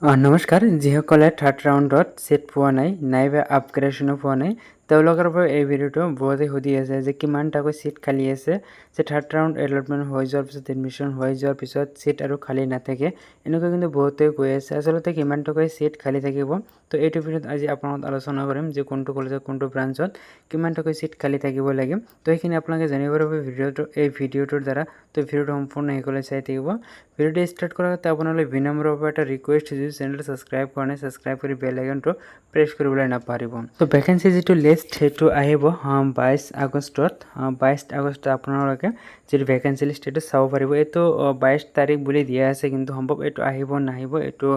নমস্কাৰ, যিসকলে থাৰ্ড ৰাউণ্ডত ছিট পোৱা নাইবা আপগ্ৰেডেশ্যনো পোৱা নাই তেওঁলোকৰ বাবে এই ভিডিঅ'টো বহুতে সুধি আছে যে কিমানটাকৈ ছিট খালী আছে, যে থাৰ্ড ৰাউণ্ড এলটমেণ্ট হৈ যোৱাৰ পিছত এডমিশ্যন হৈ যোৱাৰ পিছত ছিট আৰু খালী নাথাকে, এনেকুৱা কিন্তু বহুতে কৈ আছে আচলতে কিমানটাকৈ ছিট খালী থাকিব। তো এইটো ভিডিঅ'ত আজি আপোনাৰ লগত আলোচনা কৰিম যে কোনটো কলেজত কোনটো ব্ৰাঞ্চত কিমানটাকৈ ছিট খালী থাকিব লাগে। তো এইখিনি আপোনালোকে জানিবৰ বাবে এই ভিডিঅ'টোৰ দ্বাৰা তো ভিডিঅ'টো সম্পূৰ্ণ শেষলৈ চাই থাকিব। ভিডিঅ'টো ষ্টাৰ্ট কৰাৰ আগতে আপোনালোকে বিনম্ৰভাৱে এটা ৰিকুৱেষ্ট দিছোঁ, চেনেলটো ছাবস্ক্ৰাইব কৰা নাই ছাবস্ক্ৰাইব কৰি বেল আইকনটো প্ৰেছ কৰিবলৈ নাপাহৰিব। তো ভেকেঞ্চি যিটো লিষ্ট সেইটো আহিব 22 আগষ্টত। 22 আগষ্টত আপোনালোকে যিটো ভেকেঞ্চি লিষ্ট সেইটো চাব পাৰিব। এইটো 22 তাৰিখ বুলি দিয়া আছে, কিন্তু সম্ভৱ এইটো আহিব নাহিব এইটো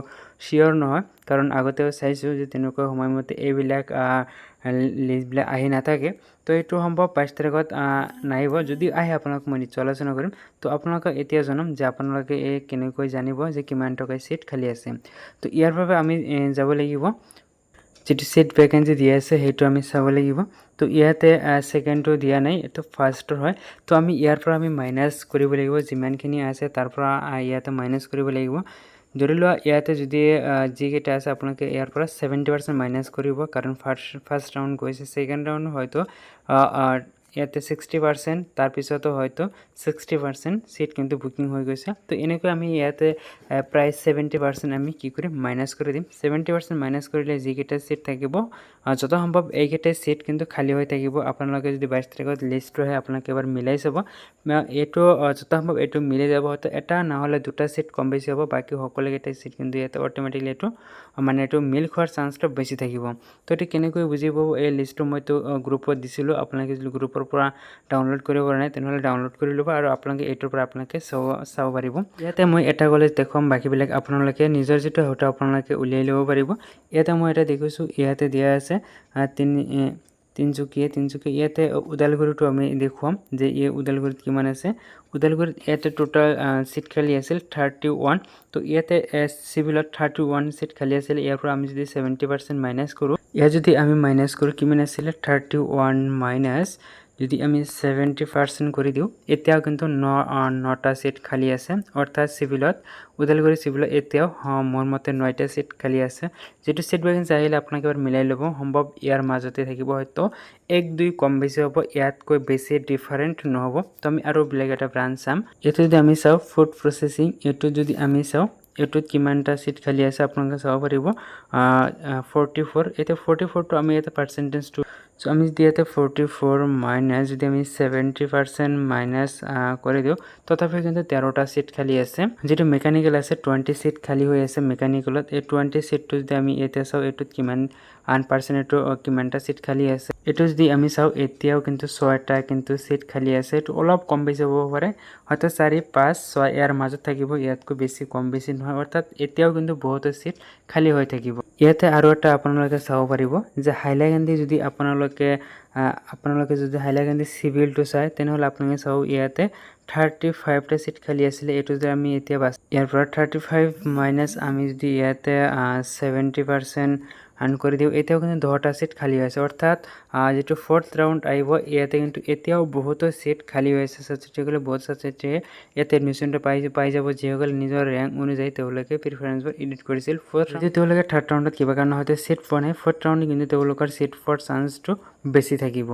চিয়'ৰ নহয়, কাৰণ আগতেও চাইছোঁ যে তেনেকুৱা সময়মতে এইবিলাক লিষ্টবিলাক আহি নাথাকে। তো এইটো সম্ভৱ 22 তাৰিখত নাহিব। যদি আহে আপোনালোক মই নিশ্চয় আলোচনা কৰিম। তো আপোনালোকক এতিয়া জনাম যে আপোনালোকে কেনেকৈ জানিব যে কিমান টকা ছিট খালী আছে। তো ইয়াৰ বাবে আমি যাব লাগিব, যিটো ছিট ভেকেঞ্চি দিয়া আছে সেইটো আমি চাব লাগিব। তো ইয়াতে ছেকেণ্ডটো দিয়া নাই, এইটো ফাৰ্ষ্টৰ হয়। তো আমি ইয়াৰ পৰা আমি মাইনাছ কৰিব লাগিব, যিমানখিনি আছে তাৰ পৰা ইয়াতে মাইনাছ কৰিব লাগিব। ধৰি লোৱা ইয়াতে যদি যিকেইটা আছে আপোনালোকে ইয়াৰ পৰা 70% মাইনাছ কৰিব, কাৰণ ফাৰ্ষ্ট ৰাউণ্ড গৈছে, ছেকেণ্ড ৰাউণ্ড হয়তো ইয়াতে 60%, তাৰপিছতো হয়তো 60% ছিট কিন্তু বুকিং হৈ গৈছে। তো এনেকৈ আমি ইয়াতে প্ৰায় 70% আমি কি কৰিম মাইনাছ কৰি দিম। 70% মাইনাছ কৰিলে যিকেইটা ছিট থাকিব যত সম্ভৱ এইকেইটা ছিট কিন্তু খালী হৈ থাকিব। আপোনালোকে যদি 22 তাৰিখত লিষ্টটো আহে আপোনালোকে এবাৰ মিলাই চাব, এইটো যত সম্ভৱ এইটো মিলি যাব, হয়তো এটা নহ'লে দুটা ছিট কম বেছি হ'ব, বাকী সকলোকেইটা ছিট কিন্তু ইয়াতে অট'মেটিকলি এইটো মিল খোৱাৰ চান্সটো বেছি থাকিব। তো এইটো কেনেকৈ বুজি পাব, এই লিষ্টটো মইতো গ্ৰুপত দিছিলোঁ, আপোনালোকে যদি গ্ৰুপৰ পৰা ডাউনলোড কৰিব পৰা নাই তেনেহ'লে ডাউনলোড কৰি ল'ব, আৰু আপোনালোকে এইটোৰ পৰা আপোনালোকে চাব পাৰিব। ইয়াতে মই এটা কলেজ দেখুৱাম, বাকীবিলাক আপোনালোকে নিজৰ যিটো হয়তো আপোনালোকে উলিয়াই ল'ব পাৰিব। ইয়াতে মই এটা দেখিছোঁ, ইয়াতে দিয়া আছে তিনিচুকীয়া ইয়াতে ওদালগুৰিটো আমি দেখুৱাম যে ওদালগুৰিত কিমান আছে। ওদালগুৰিত ইয়াতে টোটেল ছিট খালী আছিল 31। তো ইয়াতে চিভিলত 31 ছিট খালী আছিল। ইয়াৰ পৰা আমি যদি 70% মাইনাছ কৰোঁ, ইয়াত যদি আমি মাইনাছ কৰোঁ কিমান আছিলে 31 মাইনাছ যদি আমি 70% কৰি দিওঁ, এতিয়াও কিন্তু 9টা ছিট খালী আছে। অৰ্থাৎ চিভিলত ওদালগুৰি চিভিলত এতিয়াও মোৰ মতে 9টা ছিট খালী আছে। যিটো ছিট ভেকেঞ্চি আহিলে আপোনালোকে এবাৰ মিলাই ল'ব, সম্ভৱ ইয়াৰ মাজতে থাকিব, হয়তো 1-2 কম বেছি হ'ব, ইয়াতকৈ বেছি ডিফাৰেণ্ট নহ'ব। তো আমি আৰু বেলেগ এটা ব্ৰাঞ্চ চাম। এইটো যদি আমি চাওঁ ফুড প্ৰচেছিং, এইটো যদি আমি চাওঁ এইটোত কিমানটা ছিট খালী আছে আপোনালোকে চাব পাৰিব 44। এতিয়া 44টো আমি ইয়াতে পাৰ্চেণ্টেজটো চ' আমি যদি ইয়াতে 44 মাইনাছ যদি আমি 70% মাইনাছ কৰি দিওঁ, তথাপিও কিন্তু 13টা ছিট খালী আছে। যিটো মেকানিকেল আছে 20 ছিট খালী হৈ আছে মেকানিকেলত। এই 20 ছিটটো যদি আমি এতিয়া চাওঁ এইটোত কিমান এইটো কিমানটা ছিট খালী আছে। এইটো যদি আমি চাওঁ এতিয়াও কিন্তু 6টা কিন্তু ছিট খালী আছে। এইটো অলপ কম বেছি হ'ব পাৰে, হয়তো 4, 5, 6 ইয়াৰ মাজত থাকিব, ইয়াতকৈ বেছি কম বেছি নহয়। অৰ্থাৎ এতিয়াও কিন্তু বহুতো ছিট খালী হৈ থাকিব। ইয়াতে আৰু এটা আপোনালোকে চাব পাৰিব যে হাইলাকান্দি যদি আপোনালোকে যদি হাইলাকান্দি চিভিলটো চায় তেনেহ'লে আপোনালোকে চাব ইয়াতে 35টা ছিট খালী আছিলে। এইটো যদি আমি এতিয়া ইয়াৰ পৰা 35 মাইনাছ আমি যদি ইয়াতে 70% কৰি দিওঁ, এতিয়াও কিন্তু 10টা ছিট খালী হৈ আছে। অৰ্থাৎ যিটো 4th ৰাউণ্ড আহিব ইয়াতে কিন্তু এতিয়াও বহুতো ছিট খালী হৈ আছে। ছাত্ৰ-ছাত্ৰীসকলে বহুত ছাত্ৰ-ছাত্ৰীয়ে ইয়াতে এডমিশ্যনটো পাই যাব, যিসকলে নিজৰ ৰেংক অনুযায়ী তেওঁলোকে প্ৰিফাৰেঞ্চবোৰ এডিট কৰিছিল। যদি তেওঁলোকে থাৰ্ড ৰাউণ্ডত কিবা কাৰণে হয়তো ছিট পোৱা নাই, 4th ৰাউণ্ডত কিন্তু তেওঁলোকৰ ছিট পোৱাৰ চান্সটো বেছি থাকিব।